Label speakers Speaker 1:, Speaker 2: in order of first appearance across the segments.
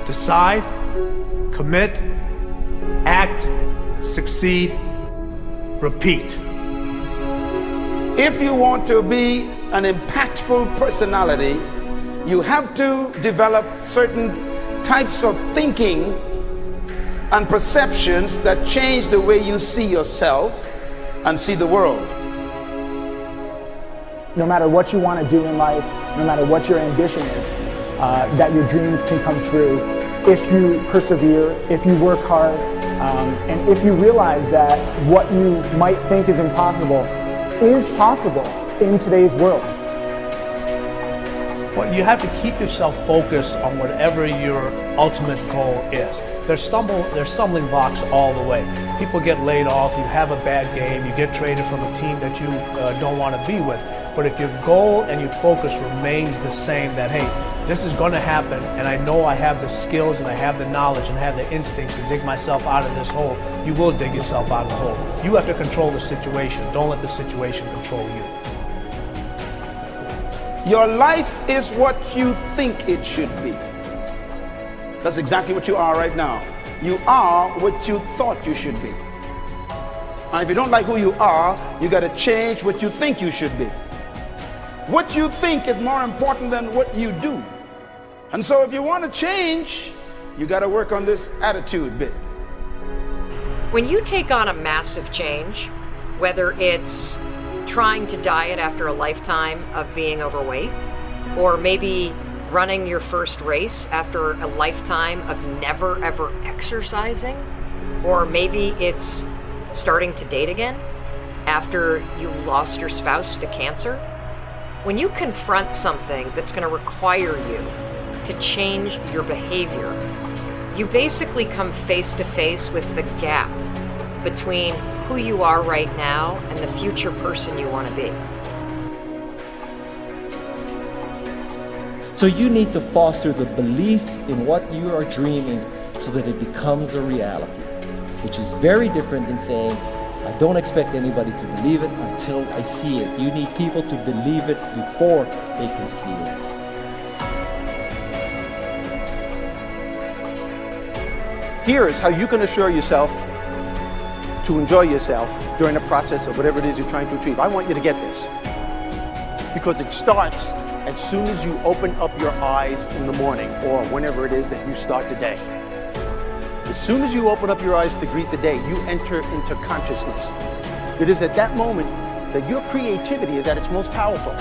Speaker 1: Decide, commit, act, succeed, repeat.
Speaker 2: If you want to be an impactful personality, you have to develop certain types of thinking and perceptions that change the way you see yourself and see the world.
Speaker 3: No matter what you want to do in life, no matter what your ambition is, that your dreams can come true if you persevere, if you work hard, and if you realize that what you might think is impossible is possible in today's world.
Speaker 1: But you have to keep yourself focused on whatever your ultimate goal is. There's stumbling blocks all the way. People get laid off, you have a bad game, you get traded from a team that you don't want to be with. But if your goal and your focus remains the same, that hey, this is going to happen, and I know I have the skills and I have the knowledge and I have the instincts to dig myself out of this hole, you will dig yourself out of the hole. You have to control the situation. Don't let the situation control you.
Speaker 2: Your life is what you think it should be. That's exactly what you are right now. You are what you thought you should be. And if you don't like who you are, you got to change what you think you should be. What you think is more important than what you do. And so if you want to change, you got to work on this attitude bit.
Speaker 4: When you take on a massive change, whether it's trying to diet after a lifetime of being overweight, or maybe running your first race after a lifetime of never ever exercising, or maybe it's starting to date again after you lost your spouse to cancer. When you confront something that's going to require you to change your behavior, you basically come face to face with the gap between who you are right now and the future person you want to be.
Speaker 5: So you need to foster the belief in what you are dreaming so that it becomes a reality, which is very different than saying, I don't expect anybody to believe it until I see it. You need people to believe it before they can see it.
Speaker 6: Here is how you can assure yourself to enjoy yourself during the process of whatever it is you're trying to achieve. I want you to get this, because it starts as soon as you open up your eyes in the morning or whenever it is that you start the day. As soon as you open up your eyes to greet the day, you enter into consciousness. It is at that moment that your creativity is at its most powerful.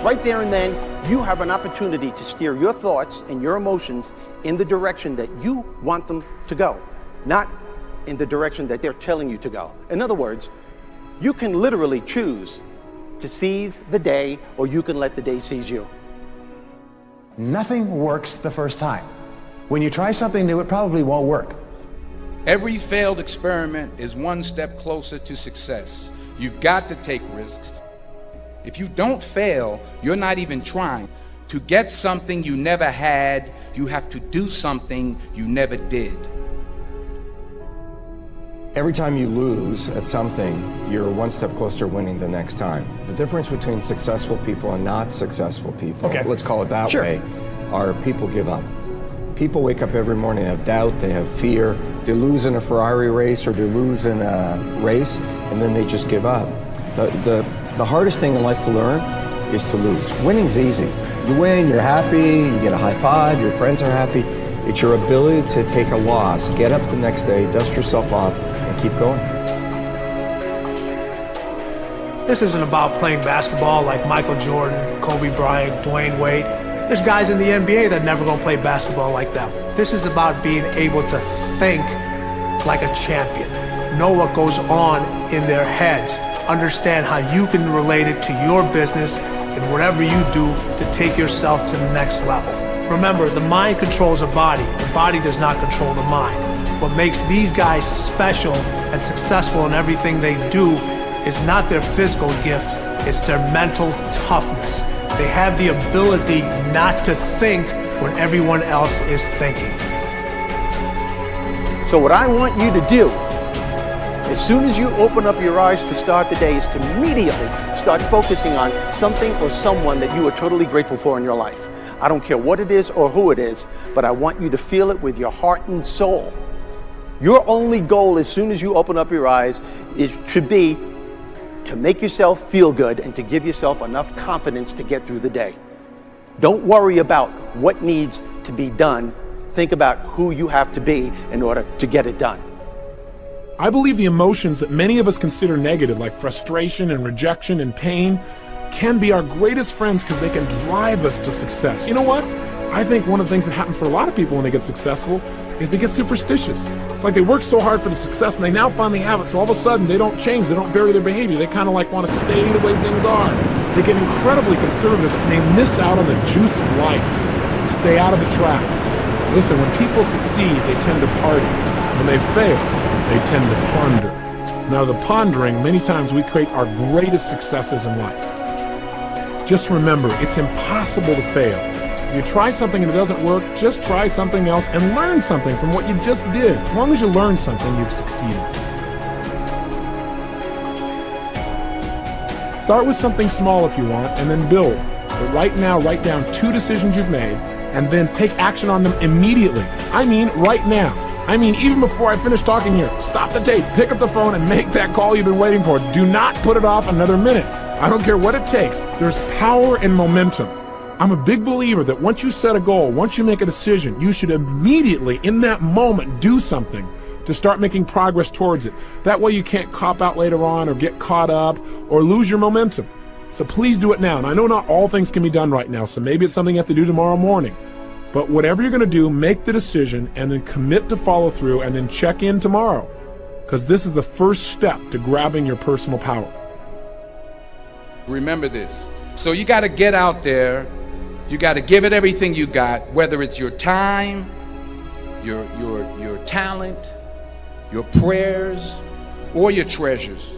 Speaker 6: Right there and then, you have an opportunity to steer your thoughts and your emotions in the direction that you want them to go, not in the direction that they're telling you to go. In other words, you can literally choose to seize the day, or you can let the day seize you.
Speaker 7: Nothing works the first time. When you try something new, it probably won't work.
Speaker 8: Every failed experiment is one step closer to success. You've got to take risks. If you don't fail, you're not even trying. To get something you never had, you have to do something you never did.
Speaker 9: Every time you lose at something, you're one step closer to winning the next time. The difference between successful people and not successful people, let's call it that way, are people give up. People wake up every morning, have doubt, they have fear, they lose in a Ferrari race or they lose in a race, and then they just give up. The hardest thing in life to learn is to lose. Winning's easy. You win, you're happy, you get a high five, your friends are happy. It's your ability to take a loss, get up the next day, dust yourself off, and keep going.
Speaker 1: This isn't about playing basketball like Michael Jordan, Kobe Bryant, Dwayne Wade. There's guys in the NBA that never gonna play basketball like them. This is about being able to think like a champion, know what goes on in their heads, understand how you can relate it to your business and whatever you do to take yourself to the next level. Remember, the mind controls the body does not control the mind. What makes these guys special and successful in everything they do is not their physical gifts, it's their mental toughness. They have the ability not to think when everyone else is thinking.
Speaker 6: So what I want you to do, as soon as you open up your eyes to start the day, is to immediately start focusing on something or someone that you are totally grateful for in your life. I don't care what it is or who it is, but I want you to feel it with your heart and soul. Your only goal as soon as you open up your eyes should be to make yourself feel good and to give yourself enough confidence to get through the day. Don't worry about what needs to be done. Think about who you have to be in order to get it done.
Speaker 10: I believe the emotions that many of us consider negative, like frustration and rejection and pain, can be our greatest friends because they can drive us to success. You know what? I think one of the things that happens for a lot of people when they get successful is they get superstitious. It's like they work so hard for the success and they now finally have it, so all of a sudden they don't change, they don't vary their behavior, they kind of like want to stay the way things are. They get incredibly conservative and they miss out on the juice of life. Stay out of the trap. Listen, when people succeed, they tend to party. When they fail, they tend to ponder. Now, the pondering, many times we create our greatest successes in life. Just remember, it's impossible to fail. If you try something and it doesn't work, just try something else and learn something from what you just did. As long as you learn something, you've succeeded. Start with something small if you want, and then build. But right now, write down 2 decisions you've made, and then take action on them immediately. I mean, right now. I mean, even before I finish talking here, stop the tape, pick up the phone, and make that call you've been waiting for. Do not put it off another minute. I don't care what it takes. There's power in momentum. I'm a big believer that once you set a goal, once you make a decision, you should immediately, in that moment, do something to start making progress towards it. That way you can't cop out later on or get caught up or lose your momentum. So please do it now. And I know not all things can be done right now, so maybe it's something you have to do tomorrow morning. But whatever you're going to do, make the decision and then commit to follow through and then check in tomorrow. Because this is the first step to grabbing your personal power.
Speaker 8: Remember this. So you got to get out there. You got to give it everything you got, whether it's your time, your talent, your prayers, or your treasures.